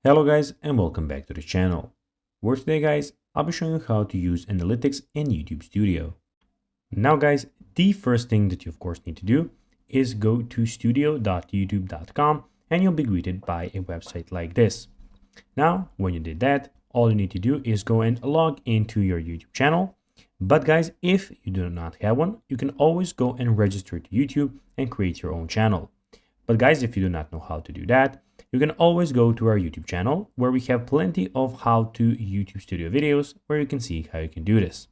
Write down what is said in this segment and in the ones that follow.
Hello guys and welcome back to the channel, where today guys I'll be showing you how to use analytics in YouTube Studio. Now guys, the first thing that you of course need to do is go to studio.youtube.com and you'll be greeted by a website like this. Now when you did that, all you need to do is go and log into your YouTube channel. But guys, if you do not have one, you can always go and register to YouTube and create your own channel. But guys, if you do not know how to do that, you can always go to our YouTube channel where we have plenty of how to YouTube Studio videos where you can see how you can do this.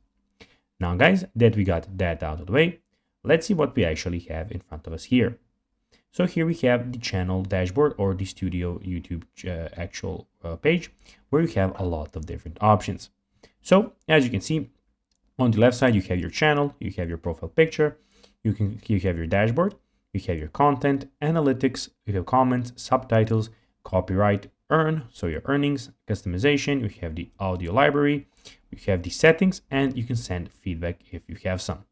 Now guys, that we got that out of the way, let's see what we actually have in front of us here. So here we have the channel dashboard or the Studio YouTube actual page where you have a lot of different options. So as you can see, on the left side, you have your channel, you have your profile picture, you have your dashboard, you have your content, analytics, you have comments, subtitles, copyright, earn, so your earnings, customization, you have the audio library, you have the settings, and you can send feedback if you have some.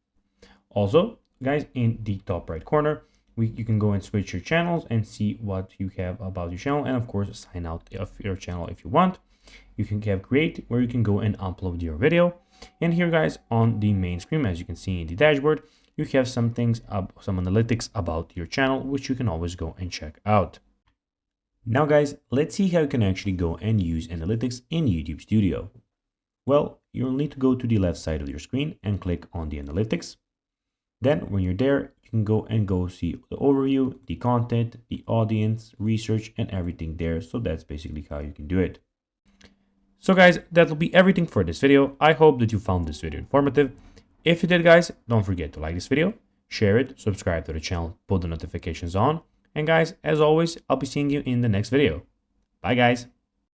Also, guys, in the top right corner, you can go and switch your channels and see what you have about your channel, and of course, sign out of your channel if you want. You can have create, where you can go and upload your video. And here, guys, on the main screen, as you can see in the dashboard, you have some things, some analytics about your channel, which you can always go and check out. Now, guys, let's see how you can actually go and use analytics in YouTube Studio. Well, you'll need to go to the left side of your screen and click on the analytics. Then when you're there, you can go see the overview, the content, the audience, research, and everything there. So that's basically how you can do it. So guys, that'll be everything for this video. I hope that you found this video informative. If you did, guys, don't forget to like this video, share it, subscribe to the channel, put the notifications on. And guys, as always, I'll be seeing you in the next video. Bye guys.